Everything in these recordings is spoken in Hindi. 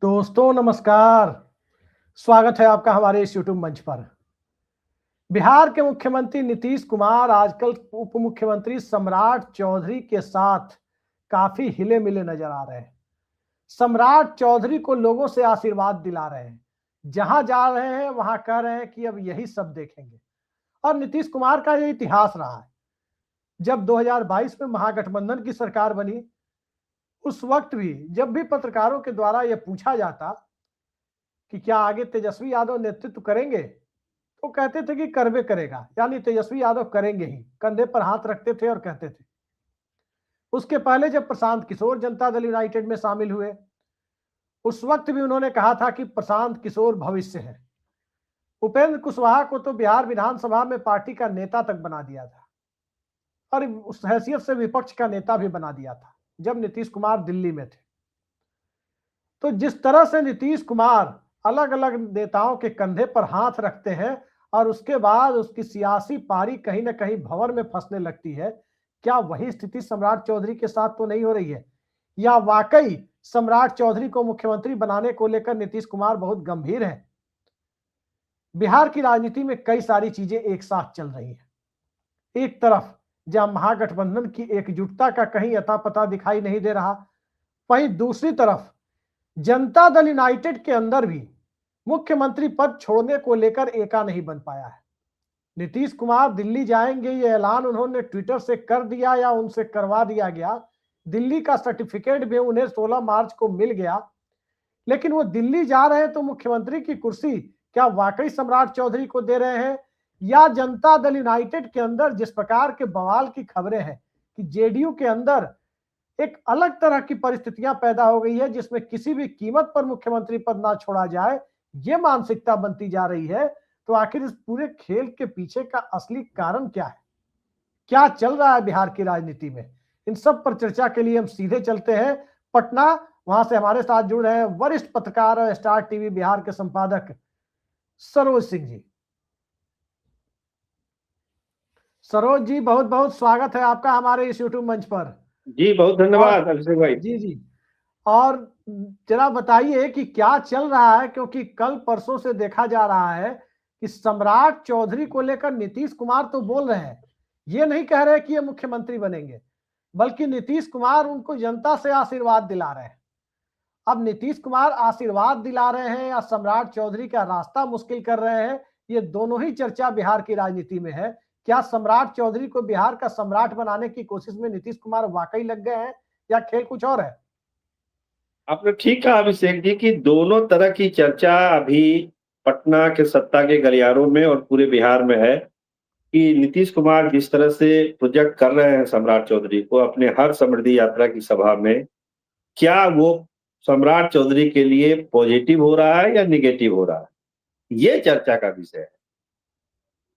दोस्तों नमस्कार। स्वागत है आपका हमारे इस यूट्यूब मंच पर। बिहार के मुख्यमंत्री नीतीश कुमार आजकल उप मुख्यमंत्री सम्राट चौधरी के साथ काफी हिले मिले नजर आ रहे हैं। सम्राट चौधरी को लोगों से आशीर्वाद दिला रहे हैं, जहां जा रहे हैं वहां कह रहे हैं कि अब यही सब देखेंगे। और नीतीश कुमार का ये इतिहास रहा है। जब 2022 में महागठबंधन की सरकार बनी, उस वक्त भी जब भी पत्रकारों के द्वारा यह पूछा जाता कि क्या आगे तेजस्वी यादव नेतृत्व करेंगे, तो कहते थे कि करवे करेगा, यानी तेजस्वी यादव करेंगे ही। कंधे पर हाथ रखते थे और कहते थे। उसके पहले जब प्रशांत किशोर जनता दल यूनाइटेड में शामिल हुए, उस वक्त भी उन्होंने कहा था कि प्रशांत किशोर भविष्य है। उपेंद्र कुशवाहा को तो बिहार विधानसभा में पार्टी का नेता तक बना दिया था और उस हैसियत से विपक्ष का नेता भी बना दिया था जब नीतीश कुमार दिल्ली में थे। तो जिस तरह से नीतीश कुमार अलग अलग नेताओं के कंधे पर हाथ रखते हैं और उसके बाद उसकी सियासी पारी कहीं ना कहीं भंवर में फंसने लगती है, क्या वही स्थिति सम्राट चौधरी के साथ तो नहीं हो रही है? या वाकई सम्राट चौधरी को मुख्यमंत्री बनाने को लेकर नीतीश कुमार बहुत गंभीर है? बिहार की राजनीति में कई सारी चीजें एक साथ चल रही हैं। एक तरफ जहां महागठबंधन की एकजुटता का कहीं अता पता दिखाई नहीं दे रहा, वहीं दूसरी तरफ जनता दल यूनाइटेड के अंदर भी मुख्यमंत्री पद छोड़ने को लेकर एका नहीं बन पाया है। नीतीश कुमार दिल्ली जाएंगे, ये ऐलान उन्होंने ट्विटर से कर दिया या उनसे करवा दिया गया। दिल्ली का सर्टिफिकेट भी उन्हें 16 मार्च को मिल गया, लेकिन वो दिल्ली जा रहे हैं तो मुख्यमंत्री की कुर्सी क्या वाकई सम्राट चौधरी को दे रहे हैं, या जनता दल यूनाइटेड के अंदर जिस प्रकार के बवाल की खबरें हैं कि जेडीयू के अंदर एक अलग तरह की परिस्थितियां पैदा हो गई है जिसमें किसी भी कीमत पर मुख्यमंत्री पद ना छोड़ा जाए, ये मानसिकता बनती जा रही है। तो आखिर इस पूरे खेल के पीछे का असली कारण क्या है? क्या चल रहा है बिहार की राजनीति में? इन सब पर चर्चा के लिए हम सीधे चलते हैं पटना। वहां से हमारे साथ जुड़ रहे हैं वरिष्ठ पत्रकार और स्टार टीवी बिहार के संपादक सरोज सिंह जी। सरोज जी, बहुत बहुत स्वागत है आपका हमारे इस यूट्यूब मंच पर। जी बहुत धन्यवाद अभिषेक भाई। जी जी। और जरा बताइए कि क्या चल रहा है, क्योंकि कल परसों से देखा जा रहा है कि सम्राट चौधरी को लेकर नीतीश कुमार तो बोल रहे हैं, ये नहीं कह रहे कि ये मुख्यमंत्री बनेंगे, बल्कि नीतीश कुमार उनको जनता से आशीर्वाद दिला रहे हैं। अब नीतीश कुमार आशीर्वाद दिला रहे हैं या सम्राट चौधरी का रास्ता मुश्किल कर रहे हैं, ये दोनों ही चर्चा बिहार की राजनीति में है। क्या सम्राट चौधरी को बिहार का सम्राट बनाने की कोशिश में नीतीश कुमार वाकई लग गए हैं या खेल कुछ और है? आपने ठीक कहा अभिषेक जी कि दोनों तरह की चर्चा अभी पटना के सत्ता के गलियारों में और पूरे बिहार में है कि नीतीश कुमार जिस तरह से प्रोजेक्ट कर रहे हैं सम्राट चौधरी को अपने हर समृद्धि यात्रा की सभा में, क्या वो सम्राट चौधरी के लिए पॉजिटिव हो रहा है या निगेटिव हो रहा है, ये चर्चा का विषय है।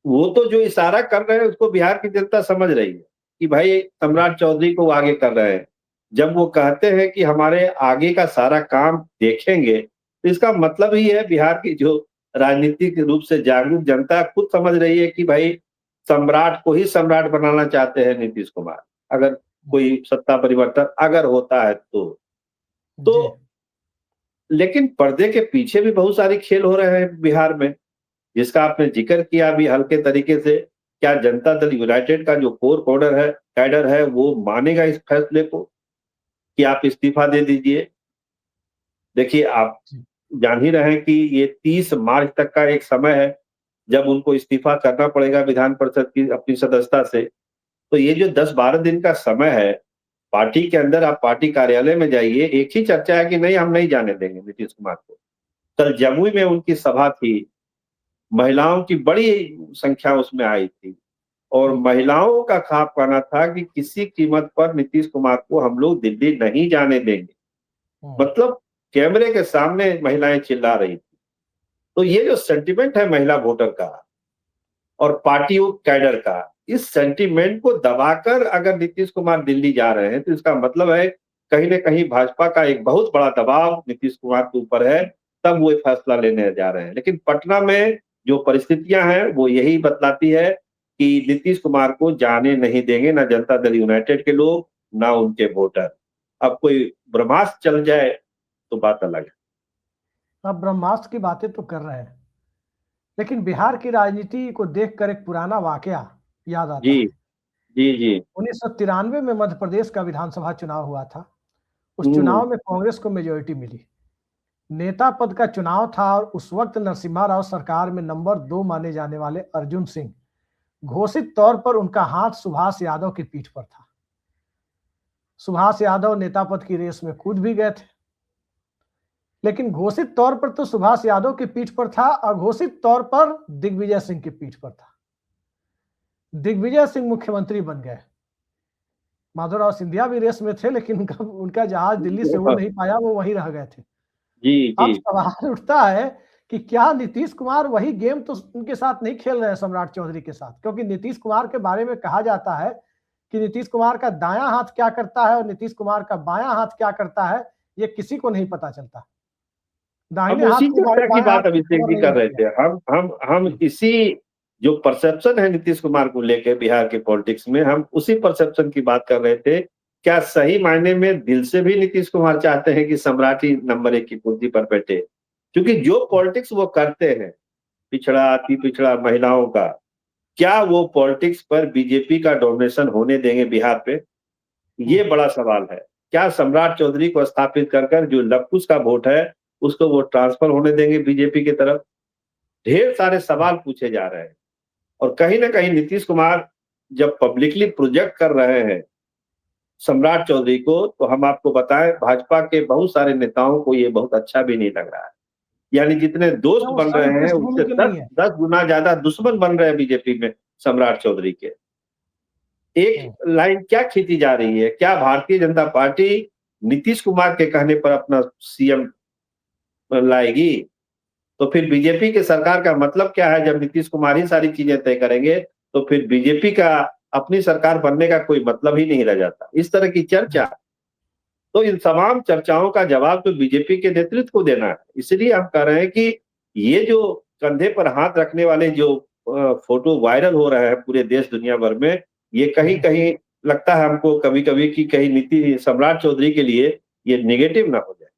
वो तो जो इशारा कर रहे हैं उसको बिहार की जनता समझ रही है कि भाई सम्राट चौधरी को वो आगे कर रहे हैं। जब वो कहते हैं कि हमारे आगे का सारा काम देखेंगे, तो इसका मतलब ही है बिहार की जो राजनीतिक रूप से जागरूक जनता खुद समझ रही है कि भाई सम्राट को ही सम्राट बनाना चाहते हैं नीतीश कुमार, अगर कोई सत्ता परिवर्तन अगर होता है तो लेकिन पर्दे के पीछे भी बहुत सारे खेल हो रहे हैं बिहार में, जिसका आपने जिक्र किया अभी हल्के तरीके से। क्या जनता दल यूनाइटेड का जो कोर कैडर है वो मानेगा इस फैसले को कि आप इस्तीफा दे दीजिए? देखिए, आप जान ही रहे हैं कि ये 30 मार्च तक का एक समय है जब उनको इस्तीफा करना पड़ेगा विधान परिषद की अपनी सदस्यता से। तो ये जो 10-12 दिन का समय है, पार्टी के अंदर आप पार्टी कार्यालय में जाइए, एक ही चर्चा है कि नहीं, हम नहीं जाने देंगे नीतीश कुमार को। कल जमुई में उनकी सभा थी, महिलाओं की बड़ी संख्या उसमें आई थी और महिलाओं का खाप कहना था कि किसी कीमत पर नीतीश कुमार को हम लोग दिल्ली नहीं जाने देंगे। मतलब कैमरे के सामने महिलाएं चिल्ला रही थी। तो ये जो सेंटिमेंट है महिला वोटर का और पार्टी कैडर का, इस सेंटिमेंट को दबाकर अगर नीतीश कुमार दिल्ली जा रहे हैं तो इसका मतलब है कहीं ना कहीं भाजपा का एक बहुत बड़ा दबाव नीतीश कुमार के ऊपर है, तब वो फैसला लेने जा रहे हैं। लेकिन पटना में जो परिस्थितियां हैं वो यही बतलाती है कि नीतीश कुमार को जाने नहीं देंगे ना जनता दल यूनाइटेड के लोग ना उनके वोटर। अब कोई ब्रह्मास्त्र चल जाए तो बात अलग है। अब ब्रह्मास्त्र की बातें तो कर रहे हैं, लेकिन बिहार की राजनीति को देखकर एक पुराना वाकया याद आता जी, है। जी, जी। 1993 में मध्य प्रदेश का विधानसभा चुनाव हुआ था। उस हुँ, चुनाव में कांग्रेस को मेजोरिटी मिली। नेता पद का चुनाव था और उस वक्त नरसिम्हा राव सरकार में नंबर 2 माने जाने वाले अर्जुन सिंह घोषित तौर पर उनका हाथ सुभाष यादव की पीठ पर था। सुभाष यादव नेता पद की रेस में कूद भी गए थे, लेकिन घोषित तौर पर तो सुभाष यादव की पीठ पर था, अघोषित तौर पर दिग्विजय सिंह की पीठ पर था। दिग्विजय सिंह मुख्यमंत्री बन गए। माधवराव सिंधिया भी रेस में थे, लेकिन उनका उनका जहाज दिल्ली से उड़ नहीं पाया, वो वहीं रह गए थे। जी, अब जी। सवाल उठता है कि क्या नीतीश कुमार वही गेम तो उनके साथ नहीं खेल रहे हैं सम्राट चौधरी के साथ? क्योंकि नीतीश कुमार के बारे में कहा जाता है कि नीतीश कुमार का दायां हाथ क्या करता है और नीतीश कुमार का बायां हाथ क्या करता है, ये किसी को नहीं पता चलता। हम दाहिने हाथ उसी को चर्चा की बाएं हाथ बात की अभिषेक खबर जी नहीं कर रहे होती है। थे। हम जी, इसी जो परसेप्शन है नीतीश कुमार को लेके बिहार के पॉलिटिक्स में, हम उसी परसेप्शन की बात कर रहे थे। क्या सही मायने में दिल से भी नीतीश कुमार चाहते हैं कि सम्राट ही नंबर 1 की कुर्सी पर बैठे? क्योंकि जो पॉलिटिक्स वो करते हैं, पिछड़ा, अति पिछड़ा, महिलाओं का, क्या वो पॉलिटिक्स पर बीजेपी का डोमिनेशन होने देंगे बिहार पे? ये बड़ा सवाल है। क्या सम्राट चौधरी को स्थापित कर जो लवकुश का वोट है, उसको वो ट्रांसफर होने देंगे बीजेपी की तरफ? ढेर सारे सवाल पूछे जा रहे हैं और कहीं न कहीं नीतीश कुमार जब पब्लिकली प्रोजेक्ट कर रहे हैं सम्राट चौधरी को, तो हम आपको बताएँ भाजपा के बहुत सारे नेताओं को ये बहुत अच्छा भी नहीं लग रहा है। यानी जितने दोस्त वो बन रहे सभ्य हैं, पृष्ठभूमि उससे के 10 नहीं है। 10 गुना ज़्यादा दुश्मन बन रहे हैं बीजेपी में सम्राट चौधरी के। एक लाइन क्या खींची जा रही है? क्या भारतीय जनता पार्टी नीतीश कुमार के कहने पर अपना सीएम लाएगी? तो फिर बीजेपी की सरकार का मतलब क्या है? जब नीतीश कुमार ही सारी चीजें तय करेंगे, तो फिर बीजेपी का अपनी सरकार बनने का कोई मतलब ही नहीं रह जाता। इस तरह की चर्चा, तो इन तमाम चर्चाओं का जवाब तो बीजेपी के नेतृत्व को देना है। इसलिए हम कह रहे हैं कि ये जो कंधे पर हाथ रखने वाले जो फोटो वायरल हो रहा है पूरे देश दुनिया भर में, ये जी, कहीं-कहीं लगता है हमको कभी-कभी कि कहीं नीति सम्राट चौधरी के लिए ये नेगेटिव ना हो जाए।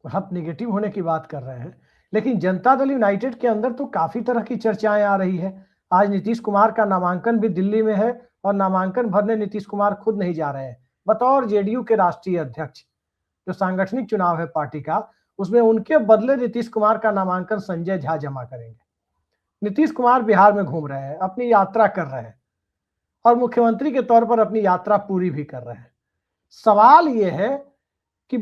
आप निगेटिव होने की बात कर रहे हैं, लेकिन जनता दल यूनाइटेड के अंदर तो काफी तरह की चर्चाएं आ रही है। आज नीतीश कुमार का नामांकन भी दिल्ली में है और नामांकन भरने नीतीश कुमार खुद नहीं जा रहे हैं। बतौर जेडीयू के राष्ट्रीय अध्यक्ष, जो सांगठनिक चुनाव है पार्टी का, उसमें उनके बदले नीतीश कुमार का नामांकन संजय झा जमा करेंगे। नीतीश कुमार बिहार में घूम रहे हैं, अपनी यात्रा कर रहे हैं और मुख्यमंत्री के तौर पर अपनी यात्रा पूरी भी कर रहे हैं। सवाल यह है कि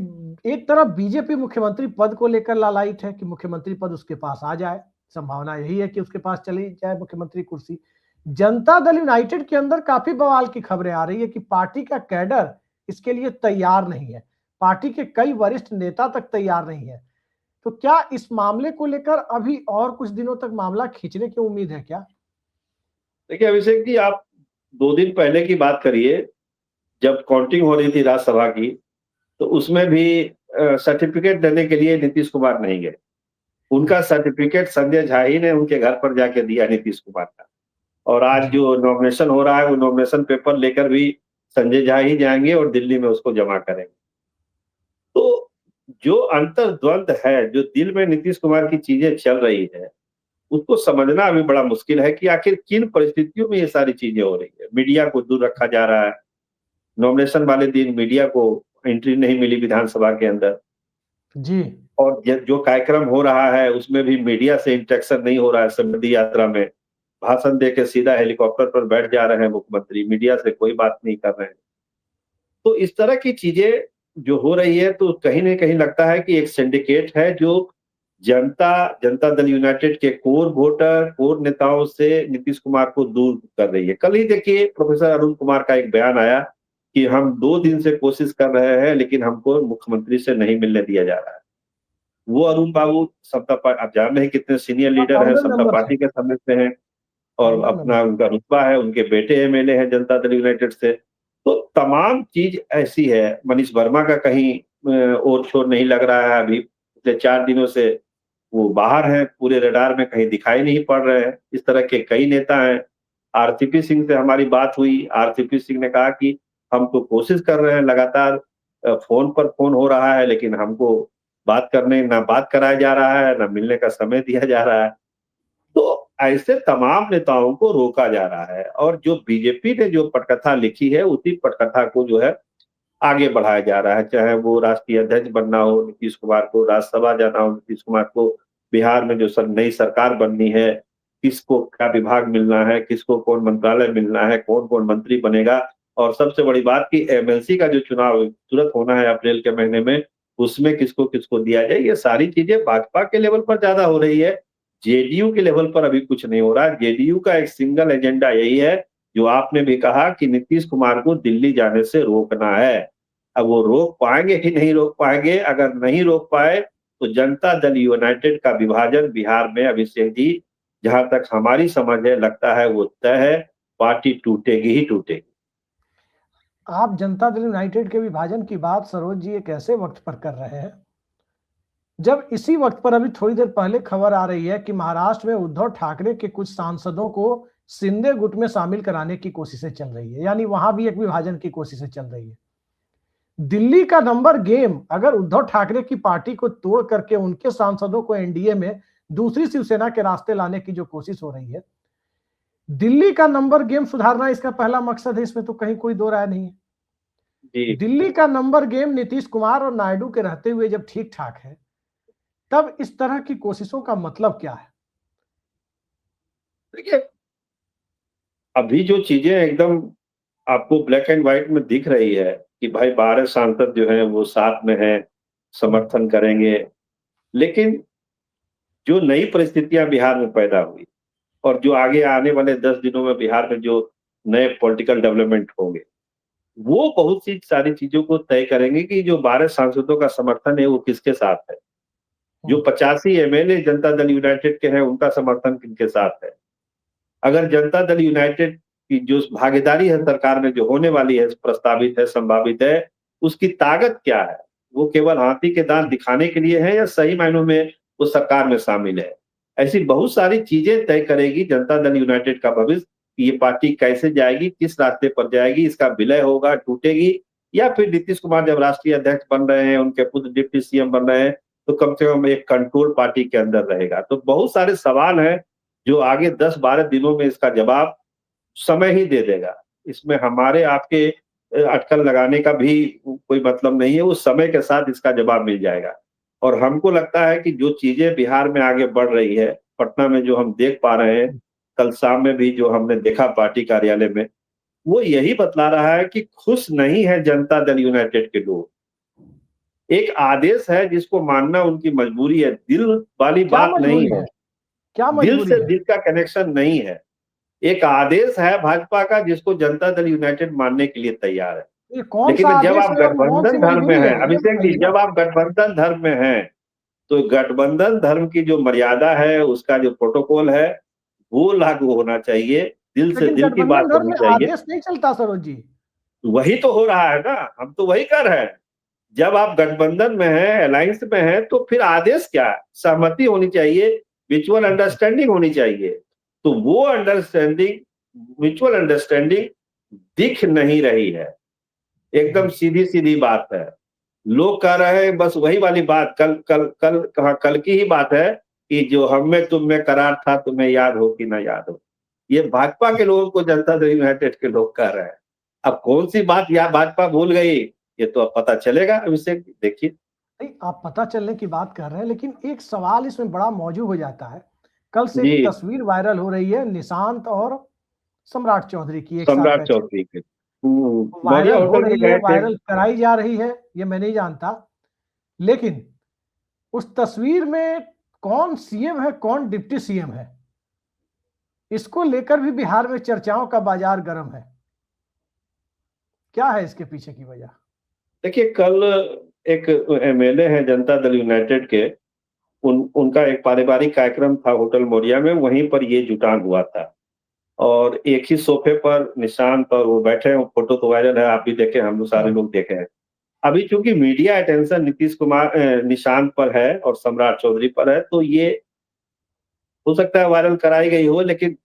एक तरफ बीजेपी मुख्यमंत्री पद को लेकर लालायित है कि मुख्यमंत्री पद उसके पास आ जाए, संभावना यही है कि उसके पास चली जाए मुख्यमंत्री कुर्सी। जनता दल यूनाइटेड के अंदर काफी बवाल की खबरें आ रही है कि पार्टी का कैडर इसके लिए तैयार नहीं है, पार्टी के कई वरिष्ठ नेता तक तैयार नहीं है। तो क्या इस मामले को लेकर अभी और कुछ दिनों तक मामला खींचने की उम्मीद है क्या? देखिए अभिषेक जी, आप 2 दिन पहले की बात करिए, जब काउंटिंग हो रही थी राज्यसभा की, तो उसमें भी सर्टिफिकेट देने के लिए नीतीश कुमार नहीं गए। उनका सर्टिफिकेट संजय झा ही ने उनके घर पर जाके दिया नीतीश कुमार का। और आज जी, जो नॉमिनेशन हो रहा है, वो नॉमिनेशन पेपर लेकर भी संजय झा ही जाएँगे और दिल्ली में उसको जमा करेंगे। तो जो अंतर्द्वंद है, जो दिल में नीतीश कुमार की चीज़ें चल रही है, उसको समझना अभी बड़ा मुश्किल है कि आखिर किन परिस्थितियों में ये सारी चीज़ें हो रही है। मीडिया को दूर रखा जा रहा है, नॉमिनेशन वाले दिन मीडिया को एंट्री नहीं मिली विधानसभा के अंदर। जी, और ज जो कार्यक्रम हो रहा है, उसमें भी मीडिया से इंटरेक्शन नहीं हो रहा है समृद्धि यात्रा में। भाषण देके सीधा हेलीकॉप्टर पर बैठ जा रहे हैं मुख्यमंत्री, मीडिया से कोई बात नहीं कर रहे हैं। तो इस तरह की चीज़ें जो हो रही है, तो कहीं न कहीं लगता है कि एक सिंडिकेट है जो जनता जनता दल यूनाइटेड के कोर वोटर, कोर नेताओं से नीतीश कुमार को दूर कर रही है। कल ही देखिए प्रोफेसर अरुण कुमार का एक बयान आया कि हम 2 दिन से कोशिश कर रहे हैं, लेकिन हमको मुख्यमंत्री से नहीं मिलने दिया जा रहा है। वो अरुण बाबू समता पा आप जान रहे हैं कितने सीनियर हाँ, लीडर हैं, फाउंडर समता मेंबर है, पार्टी के समय से हैं और फाउंडर अपना मेंबर। उनका रुतबा है, उनके बेटे एमएलए हैं जनता दल यूनाइटेड से। तो तमाम चीज़ ऐसी है, मनीष वर्मा का कहीं ओर-छोर नहीं लग रहा है अभी, पिछले 4 दिनों से वो बाहर हैं, पूरे रडार में कहीं दिखाई नहीं पड़ रहे हैं। इस तरह के कई नेता हैं। आरसीपी सिंह से हमारी बात हुई, आरसीपी सिंह ने कहा कि हम तो कोशिश कर रहे हैं लगातार फ़ोन पर फ़ोन हो रहा है लेकिन हमको बात करने ना बात कराया जा रहा है, ना मिलने का समय दिया जा रहा है। तो ऐसे तमाम नेताओं को रोका जा रहा है और जो बीजेपी ने जो पटकथा लिखी है, उसी पटकथा को जो है आगे बढ़ाया जा रहा है। चाहे वो राष्ट्रीय अध्यक्ष बनना हो नीतीश कुमार को, राज्यसभा जाना हो नीतीश कुमार को, बिहार में जो नई सरकार बननी है, किसको क्या विभाग मिलना है, किसको कौन मंत्रालय मिलना है, कौन कौन मंत्री बनेगा, और सबसे बड़ी बात कि एमएलसी का जो चुनाव तुरंत होना है अप्रैल के महीने में, उसमें किसको किसको दिया जाए। ये सारी चीजें भाजपा के लेवल पर ज्यादा हो रही है, जेडीयू के लेवल पर अभी कुछ नहीं हो रहा। जेडीयू का एक सिंगल एजेंडा यही है, जो आपने भी कहा कि नीतीश कुमार को दिल्ली जाने से रोकना है। अब वो रोक पाएंगे कि नहीं रोक पाएंगे, अगर नहीं रोक पाए तो जनता दल यूनाइटेड का विभाजन बिहार में, अभिषेक जी, जहां तक हमारी समझ है, लगता है वो तय है, पार्टी टूटेगी ही टूटेगी। आप जनता दल यूनाइटेड के विभाजन की बात सरोज जी एक ऐसे वक्त पर कर रहे हैं जब इसी वक्त पर अभी थोड़ी देर पहले खबर आ रही है कि महाराष्ट्र में उद्धव ठाकरे के कुछ सांसदों को शिंदे गुट में शामिल कराने की कोशिशें चल रही है, यानी वहां भी एक विभाजन की कोशिशें चल रही है। दिल्ली का नंबर गेम अगर उद्धव ठाकरे की पार्टी को तोड़ करके उनके सांसदों को एनडीए में दूसरी शिवसेना के रास्ते लाने की जो कोशिश हो रही है, दिल्ली का नंबर गेम सुधारना इसका पहला मकसद है, इसमें तो कहीं कोई दो राय नहीं है। जी दिल्ली का नंबर गेम नीतीश कुमार और नायडू के रहते हुए जब ठीक ठाक है, तब इस तरह की कोशिशों का मतलब क्या है? देखिए, अभी जो चीजें एकदम आपको ब्लैक एंड व्हाइट में दिख रही है कि भाई 12 सांसद जो हैं वो साथ में हैं, समर्थन करेंगे, लेकिन जो नई परिस्थितियां बिहार में पैदा हुई और जो आगे आने वाले 10 दिनों में बिहार में जो नए पॉलिटिकल डेवलपमेंट होंगे, वो बहुत सी सारी चीजों को तय करेंगे कि जो 12 सांसदों का समर्थन है वो किसके साथ है, जो 85 एमएलए जनता दल यूनाइटेड के हैं उनका समर्थन किनके साथ है। अगर जनता दल यूनाइटेड की जो भागीदारी है सरकार में जो होने वाली है, प्रस्तावित है, संभावित है, उसकी ताकत क्या है, वो केवल हाथी के दांत दिखाने के लिए है या सही मायनों में वो सरकार में शामिल है। ऐसी बहुत सारी चीजें तय करेगी जनता दल यूनाइटेड का भविष्य, कि ये पार्टी कैसे जाएगी, किस रास्ते पर जाएगी, इसका विलय होगा, टूटेगी, या फिर नीतीश कुमार जब राष्ट्रीय अध्यक्ष बन रहे हैं, उनके पुत्र डिप्टी सीएम बन रहे हैं, तो कम से कम एक कंट्रोल पार्टी के अंदर रहेगा। तो बहुत सारे सवाल हैं जो आगे 10-12 दिनों में इसका जवाब समय ही दे देगा। इसमें हमारे आपके अटकल लगाने का भी कोई मतलब नहीं है, वो समय के साथ इसका जवाब मिल जाएगा। और हमको लगता है कि जो चीजें बिहार में आगे बढ़ रही है, पटना में जो हम देख पा रहे हैं, कल शाम में भी जो हमने देखा पार्टी कार्यालय में, वो यही बतला रहा है कि खुश नहीं है जनता दल यूनाइटेड के लोग। एक आदेश है जिसको मानना उनकी मजबूरी है, दिल वाली क्या बात नहीं मजबूरी है, है? क्या दिल मजबूरी से है? दिल का कनेक्शन नहीं है। एक आदेश है भाजपा का जिसको जनता दल यूनाइटेड मानने के लिए तैयार है। ये कौन सा लेकिन जब आदेश आप है और कौन सी गठबंधन धर्म में मजबूरी है, हैं, ये अभिषेक जी, बताइए ना। जब आप गठबंधन धर्म में हैं, तो गठबंधन धर्म की जो मर्यादा है, उसका जो प्रोटोकॉल है, वो लागू होना चाहिए, दिल से लेकिन दिल की गठबंधन बात धर्म होनी में चाहिए। आदेश नहीं चलता सरोज जी। वही तो हो रहा है ना, हम तो वही कर रहे हैं। जब आप गठबंधन में हैं, अलायंस में हैं, तो फिर आदेश क्या है? सहमति होनी चाहिए, म्यूचुअल अंडरस्टैंडिंग होनी चाहिए। तो वो अंडरस्टैंडिंग, म्यूचुअल अंडरस्टैंडिंग दिख नहीं रही है। एकदम सीधी सीधी बात है। लोग कह रहे हैं बस वही वाली बात, कल कल कल कहा कल की ही बात है कि जो हम में तुम में करार था, तुम्हें याद हो कि ना याद हो। ये भाजपा के लोगों को जनता दल यूनाइटेड के लोग कह रहे हैं। अब कौन सी बात या भाजपा भूल गई, ये तो अब पता चलेगा। अभिषेक देखिए, नहीं, आप पता चलने की बात कर रहे हैं, लेकिन एक सवाल इसमें बड़ा मौजूद हो जाता है। कल से जी, एक तस्वीर वायरल हो रही है निशांत और सम्राट चौधरी की एक साथ सम्राट बैठी। चौधरी के मौर्य वायरल हो होटल में रही है, गए थे। वायरल कराई जा रही है, ये मैं नहीं जानता। लेकिन उस तस्वीर में कौन सीएम है, कौन डिप्टी सीएम है, इसको लेकर भी बिहार में चर्चाओं का बाजार गर्म है। क्या है इसके पीछे की वजह? देखिए, कल एक एमएलए हैं जनता दल यूनाइटेड के, उनका एक पारिवारिक कार्यक्रम था होटल मौर्या में, वहीं पर ये जुटान हुआ था। और एक ही सोफे पर निशांत और वो बैठे हैं, फोटो तो वायरल है, आप भी देखे, हम लोग सारे लोग देखे हैं। अभी चूंकि मीडिया अटेंशन नीतीश कुमार निशांत पर है और सम्राट चौधरी पर है, तो ये हो सकता है वायरल कराई गई हो, लेकिन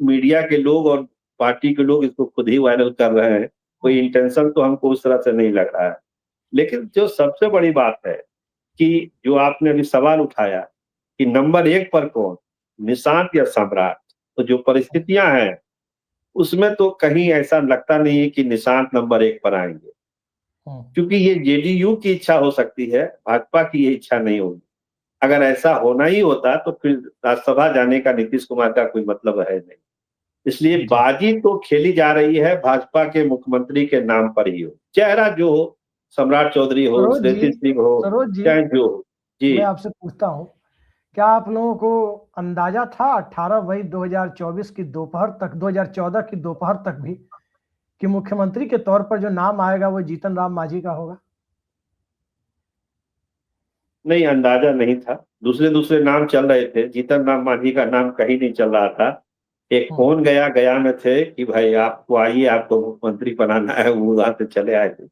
मीडिया के लोग और पार्टी के लोग इसको खुद ही वायरल कर रहे हैं। कोई इंटेंशन तो हमको उस तरह से नहीं लग रहा है। लेकिन जो सबसे बड़ी बात है कि जो आपने अभी सवाल उठाया कि नंबर 1 पर कौन, निशांत या सम्राट, तो जो परिस्थितियां हैं उसमें तो कहीं ऐसा लगता नहीं है कि निशांत नंबर 1 पर आएंगे, क्योंकि ये जेडीयू की इच्छा हो सकती है, भाजपा की ये इच्छा नहीं होगी। अगर ऐसा होना ही होता तो फिर राज्यसभा जाने का नीतीश कुमार का कोई मतलब है नहीं। इसलिए बाजी तो खेली जा रही है भाजपा के मुख्यमंत्री के नाम पर ही हो, चेहरा जो हो, सम्राट चौधरी हो, श्रेयसी सिंह हो, सरोज जी, चाहे जो हो। जी, मैं आपसे पूछता हूँ, क्या आप लोगों को अंदाजा था 18 मई 2024 की दोपहर तक, 2014 की दोपहर तक भी, कि मुख्यमंत्री के तौर पर जो नाम आएगा वो जीतन राम मांझी का होगा? नहीं, अंदाजा नहीं था। दूसरे नाम चल रहे थे, जीतन राम मांझी का नाम कहीं नहीं चल रहा था। एक फोन गया में थे कि भाई आपको आइए, आपको मुख्यमंत्री बनाना है, वो वहां से चले आए थे।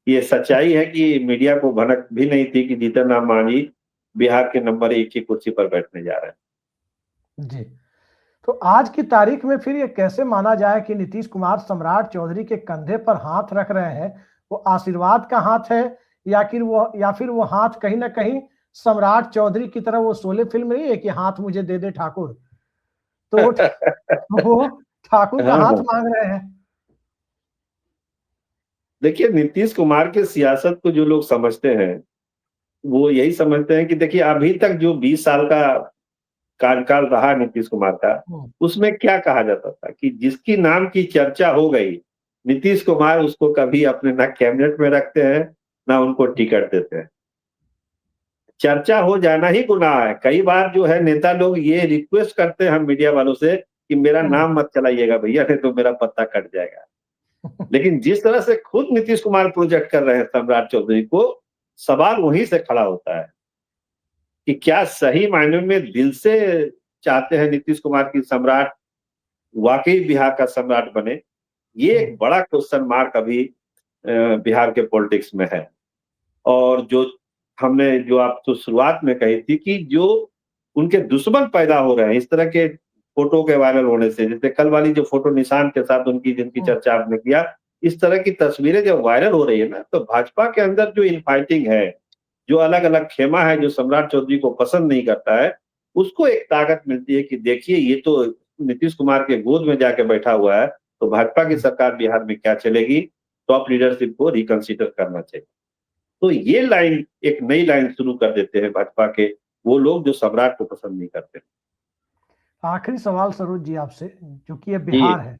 ये सच्चाई है कि मीडिया को भनक भी नहीं थी कि जीतन राम मांझी बिहार के नंबर 1 की कुर्सी पर बैठने जा रहे हैं। जी, तो आज की तारीख में फिर ये कैसे माना जाए कि नीतीश कुमार सम्राट चौधरी के कंधे पर हाथ रख रहे हैं? वो आशीर्वाद का हाथ है, या फिर वो हाथ कहीं ना कहीं सम्राट चौधरी की तरह, वो शोले फिल्म नहीं है कि हाथ मुझे दे दे ठाकुर, तो वो ठाकुर का हाँ, हाथ हाँ। मांग रहे हैं? देखिए, नीतीश कुमार की सियासत को जो लोग समझते हैं, वो यही समझते हैं कि देखिए अभी तक जो 20 साल का कार्यकाल रहा नीतीश कुमार का, उसमें क्या कहा जाता था कि जिसकी नाम की चर्चा हो गई, नीतीश कुमार उसको कभी अपने ना कैबिनेट में रखते हैं, ना उनको टिकट देते हैं। चर्चा हो जाना ही गुनाह है। कई बार जो है नेता लोग ये रिक्वेस्ट करते हैं हम मीडिया वालों से कि मेरा नाम मत चलाइएगा भैया, नहीं तो मेरा पत्ता कट जाएगा। लेकिन जिस तरह से खुद नीतीश कुमार प्रोजेक्ट कर रहे हैं सम्राट चौधरी को, सवाल वहीं से खड़ा होता है कि क्या सही मायने में दिल से चाहते हैं नीतीश कुमार की सम्राट वाकई बिहार का सम्राट बने? ये एक बड़ा क्वेश्चन मार्क अभी बिहार के पॉलिटिक्स में है। और जो हमने जो आप तो शुरुआत में कही थी कि जो उनके दुश्मन पैदा हो रहे हैं इस तरह के फोटो के वायरल होने से, जैसे कल वाली जो फोटो निशांत के साथ उनकी जिनकी चर्चा आपने किया, इस तरह की तस्वीरें जब वायरल हो रही है ना, तो भाजपा के अंदर जो इनफाइटिंग है, जो अलग अलग खेमा है, जो सम्राट चौधरी को पसंद नहीं करता है, उसको एक ताकत मिलती है कि देखिए ये तो नीतीश कुमार के गोद में जाके बैठा हुआ है, तो भाजपा की सरकार बिहार में क्या चलेगी, टॉप लीडरशिप को रिकंसिडर करना चाहिए। तो ये लाइन एक नई लाइन शुरू कर देते हैं भाजपा के वो लोग जो सम्राट को पसंद नहीं करते। आखिरी सवाल सरोज जी आपसे, क्योंकि ये जी, बिहार है,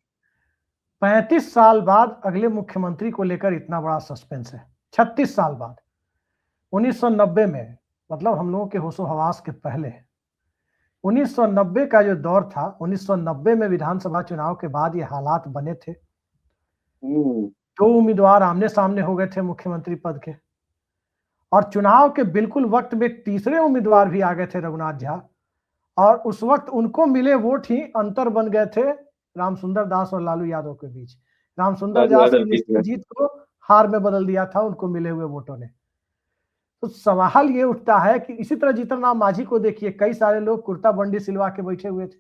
35 साल बाद अगले मुख्यमंत्री को लेकर इतना बड़ा सस्पेंस है। 36 साल बाद, 1990 में, मतलब हम लोगों के होशो हवास के पहले, 1990 का जो दौर था, 1990 में विधानसभा चुनाव के बाद ये हालात बने थे। दो उम्मीदवार आमने सामने हो गए थे मुख्यमंत्री पद के, और चुनाव के बिल्कुल वक्त में एक तीसरे उम्मीदवार भी आ गए थे, रघुनाथ झा, और उस वक्त उनको मिले वोट ही अंतर बन गए थे रामसुंदर दास और लालू यादव के बीच। रामसुंदर दास की निश्चित जीत को हार में बदल दिया था उनको मिले हुए वोटों ने। तो सवाल ये उठता है कि इसी तरह जीतन राम मांझी को देखिए, कई सारे लोग कुर्ता बंडी सिलवा के बैठे हुए थे,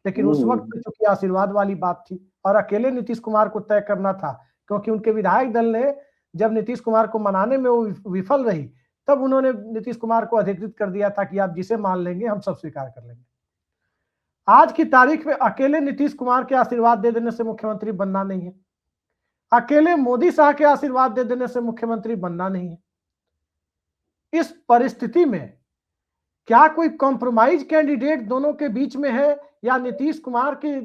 लेकिन उस वक्त तो चूंकि आशीर्वाद वाली बात थी और अकेले नीतीश कुमार को तय करना था, क्योंकि उनके विधायक दल ने जब नीतीश कुमार को मनाने में वो विफल रही, तब उन्होंने नीतीश कुमार को अधिकृत कर दिया था कि आप जिसे मान लेंगे हम सब स्वीकार कर लेंगे। आज की तारीख में अकेले नीतीश कुमार के आशीर्वाद दे देने से मुख्यमंत्री बनना नहीं है, अकेले मोदी शाह के आशीर्वाद दे देने से मुख्यमंत्री बनना नहीं है। इस परिस्थिति में क्या कोई कॉम्प्रोमाइज कैंडिडेट दोनों के बीच में है, या नीतीश कुमार की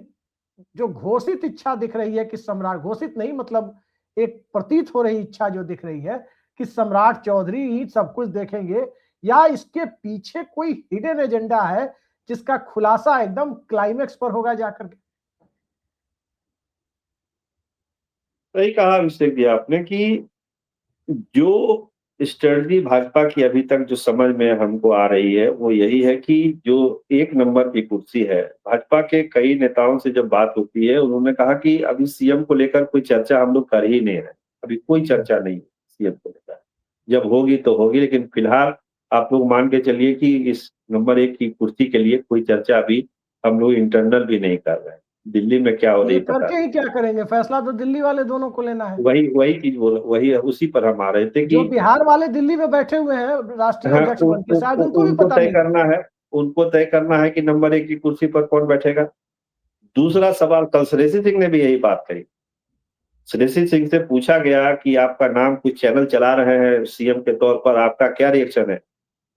जो घोषित इच्छा दिख रही है कि सम्राट, घोषित नहीं मतलब एक प्रतीत हो रही इच्छा जो दिख रही है कि सम्राट चौधरी ही सब कुछ देखेंगे, या इसके पीछे कोई हिडन एजेंडा है जिसका खुलासा एकदम क्लाइमेक्स पर होगा जाकर के? सही कहा अभिषेक जी आपने कि जो स्ट्रेटजी भाजपा की अभी तक जो समझ में हमको आ रही है वो यही है कि जो 1 नंबर की कुर्सी है, भाजपा के कई नेताओं से जब बात होती है उन्होंने कहा कि अभी सीएम को लेकर कोई चर्चा हम लोग कर ही नहीं रहे, अभी कोई चर्चा नहीं सीएम को लेकर, जब होगी तो होगी, लेकिन फिलहाल आप लोग मान के चलिए कि इस नंबर 1 की कुर्सी के लिए कोई चर्चा अभी हम लोग इंटरनल भी नहीं कर रहे हैं। दिल्ली में क्या हो ये नहीं पता। करके ही क्या करेंगे, फैसला तो दिल्ली वाले दोनों को लेना है। वही वही चीज बोल, वही उसी पर हम आ रहे थे जो कि बिहार वाले दिल्ली में बैठे हुए हैं राष्ट्रीय हाँ, अध्यक्ष बन के, शायद उनको भी उनको पता तय नहीं। करना है, उनको तय करना है कि नंबर 1 की कुर्सी पर कौन बैठेगा। दूसरा सवाल, कल श्रेयसी सिंह ने भी यही बात कही। श्रेयसी सिंह से पूछा गया कि आपका नाम कुछ चैनल चला रहे हैं सीएम के तौर पर, आपका क्या रिएक्शन है।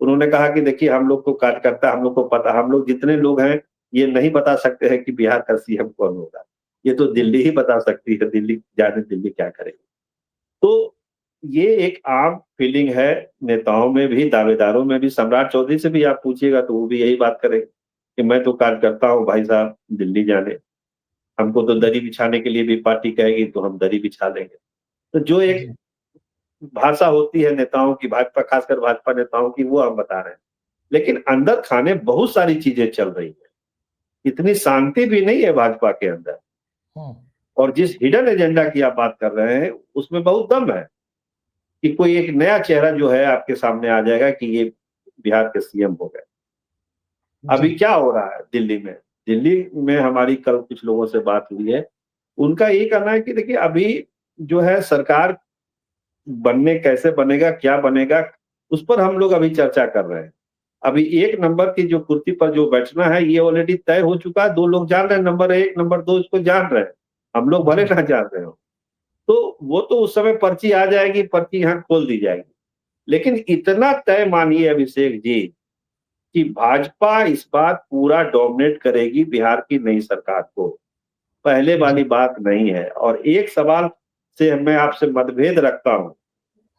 उन्होंने कहा कि देखिए, हम लोग को कार्यकर्ता, हम लोग को पता, हम लोग जितने लोग हैं ये नहीं बता सकते हैं कि बिहार का सीएम कौन होगा। ये तो दिल्ली ही बता सकती है, दिल्ली जाने दिल्ली क्या करेगी। तो ये एक आम फीलिंग है नेताओं में भी, दावेदारों में भी। सम्राट चौधरी से भी आप पूछिएगा तो वो भी यही बात करेंगे कि मैं तो कार्यकर्ता हूँ भाई साहब, दिल्ली जाने, हमको तो दरी बिछाने के लिए भी पार्टी कहेगी तो हम दरी बिछा लेंगे। तो जो एक जी। भाषा होती है नेताओं की, भाजपा, खासकर भाजपा नेताओं की, वो हम बता रहे हैं। लेकिन अंदर खाने बहुत सारी चीजें चल रही है, इतनी शांति भी नहीं है भाजपा के अंदर। हम्म। और जिस हिडन एजेंडा की आप बात कर रहे हैं उसमें बहुत दम है कि कोई एक नया चेहरा जो है आपके सामने आ जाएगा कि ये बिहार के सीएम हो गए। अभी जी। क्या हो रहा है दिल्ली में? दिल्ली में हमारी कल कुछ लोगों से बात हुई है, उनका ये कहना है कि देखिए, अभी जो है सरकार बनने, कैसे बनेगा, क्या बनेगा, उस पर हम लोग अभी चर्चा कर रहे हैं। अभी 1 नंबर की जो कुर्सी पर जो बैठना है ये ऑलरेडी तय हो चुका है। 2 लोग जान रहे हैं, नंबर 1 नंबर 2 इसको जान रहे हैं, हम लोग भले जी। ना जान रहे हो। तो वो तो उस समय पर्ची आ जाएगी, पर्ची यहाँ खोल दी जाएगी। लेकिन इतना तय मानिए अभिषेक जी कि भाजपा इस बार पूरा डोमिनेट करेगी बिहार की नई सरकार को, पहले जी। वाली बात नहीं है। और एक सवाल से मैं आपसे मतभेद रखता हूं,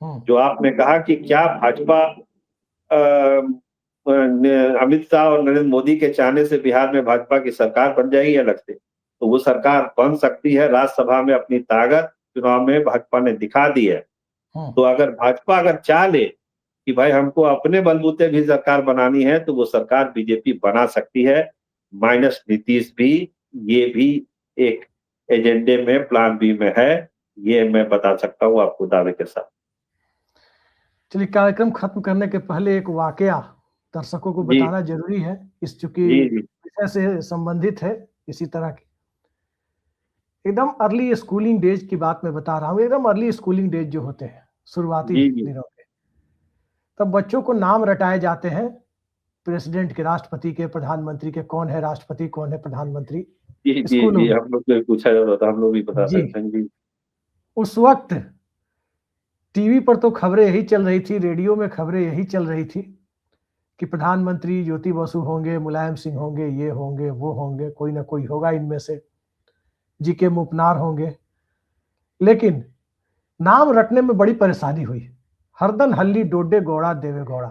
हम्म। जो आपने कहा कि क्या भाजपा अमित शाह और नरेंद्र मोदी के चाहने से बिहार में भाजपा की सरकार बन जाएगी अलग से, तो वो सरकार बन सकती है। राज्यसभा में अपनी ताकत चुनाव में भाजपा ने दिखा दी है। हम्म। तो अगर भाजपा अगर चाह ले कि भाई हमको अपने बलबूते भी सरकार बनानी है तो वो सरकार बीजेपी बना सकती है, माइनस नीतीश भी। ये भी एक एजेंडे में, प्लान बी में है, ये मैं बता सकता हूँ आपको दावे के साथ। चलिए, कार्यक्रम खत्म करने के पहले एक वाकया दर्शकों को जी बताना जरूरी है, इस चूंकि जी जी विषय से संबंधित है। इसी तरह की एकदम अर्ली स्कूलिंग डेज की बात मैं बता रहा हूँ। एकदम अर्ली स्कूलिंग डेज जो होते हैं, शुरुआती जी जी दिनों के, तब बच्चों को नाम रटाए जाते हैं प्रेसिडेंट के, राष्ट्रपति के, प्रधानमंत्री के। कौन है राष्ट्रपति, कौन है प्रधानमंत्री, जी जी स्कूलों जी, में। हम लोग से पूछा जाता था, हम लोग भी बता जी। सकते हैं जी। उस वक्त टीवी पर तो खबरें यही चल रही थी, रेडियो में खबरें यही चल रही थी कि प्रधानमंत्री ज्योति बसु होंगे, मुलायम सिंह होंगे, ये होंगे, वो होंगे, कोई ना कोई होगा इनमें से, जीके मुपनार होंगे। लेकिन नाम रटने में बड़ी परेशानी हुई। हरदन हल्ली डोडे गौड़ा देवे गौड़ा।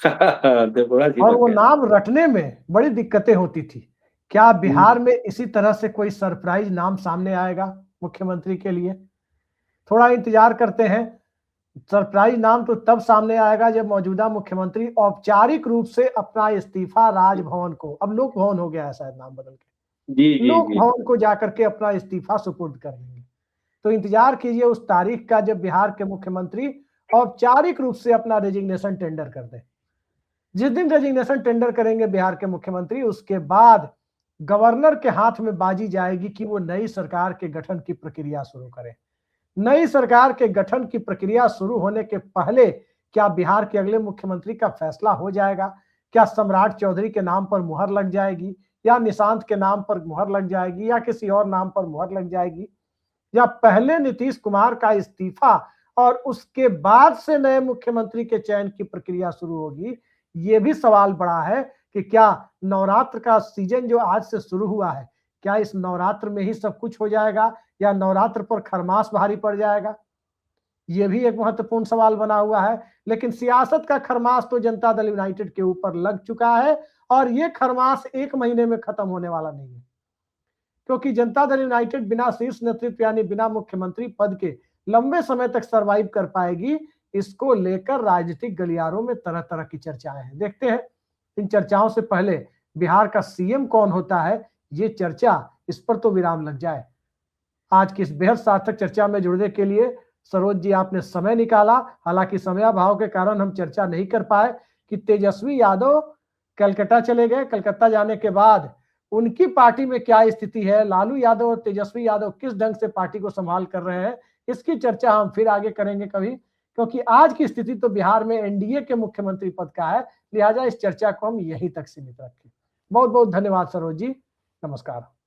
देवगौड़ा जी और बन वो गए। नाम रटने में बड़ी दिक्कतें होती थी। क्या बिहार हम्म, में इसी तरह से कोई सरप्राइज नाम सामने आएगा मुख्यमंत्री के लिए? थोड़ा इंतजार करते हैं। सरप्राइज नाम तो तब सामने आएगा जब मौजूदा मुख्यमंत्री औपचारिक रूप से अपना इस्तीफा राजभवन को, अब लोक भवन हो गया है शायद नाम बदल जी के, जी लोक जी भवन को जाकर के अपना इस्तीफा सुपुर्द कर देंगे। तो इंतजार कीजिए उस तारीख का जब बिहार के मुख्यमंत्री औपचारिक रूप से अपना रेजिग्नेशन टेंडर कर दें। जिस दिन रेजिग्नेशन टेंडर करेंगे बिहार के मुख्यमंत्री, उसके बाद गवर्नर के हाथ में बाजी जाएगी कि वो नई सरकार के गठन की प्रक्रिया शुरू करें। नई सरकार के गठन की प्रक्रिया शुरू होने के पहले क्या बिहार के अगले मुख्यमंत्री का फैसला हो जाएगा? क्या सम्राट चौधरी के नाम पर मुहर लग जाएगी, या निशांत के नाम पर मुहर लग जाएगी, या किसी और नाम पर मुहर लग जाएगी, या पहले नीतीश कुमार का इस्तीफा और उसके बाद से नए मुख्यमंत्री के चयन की प्रक्रिया शुरू होगी? ये भी सवाल बड़ा है कि क्या नवरात्र का सीजन जो आज से शुरू हुआ है, क्या इस नवरात्र में ही सब कुछ हो जाएगा, या नवरात्र पर खरमास भारी पड़ जाएगा? ये भी एक महत्वपूर्ण सवाल बना हुआ है। लेकिन सियासत का खरमास तो जनता दल यूनाइटेड के ऊपर लग चुका है, और ये खरमास 1 महीने में खत्म होने वाला नहीं है, क्योंकि जनता दल यूनाइटेड बिना शीर्ष नेतृत्व यानी बिना मुख्यमंत्री पद के लंबे समय तक सरवाइव कर पाएगी। इसको लेकर राजनीतिक गलियारों में तरह तरह की चर्चाएं हैं। देखते हैं, इन चर्चाओं से पहले बिहार का सीएम कौन होता है, ये चर्चा, इस पर तो विराम लग जाए। आज की इस बेहद सार्थक चर्चा में जुड़ने के लिए सरोज जी आपने समय निकाला। हालांकि समयाभाव के कारण हम चर्चा नहीं कर पाए कि तेजस्वी यादव कलकत्ता चले गए। कलकत्ता जाने के बाद उनकी पार्टी में क्या स्थिति है, लालू यादव और तेजस्वी यादव किस ढंग से पार्टी को संभाल कर रहे हैं, इसकी चर्चा हम फिर आगे करेंगे कभी, क्योंकि आज की स्थिति तो बिहार में एनडीए के मुख्यमंत्री पद का है, लिहाजा इस चर्चा को हम यहीं तक सीमित रखें। बहुत बहुत धन्यवाद सरोज जी, नमस्कार।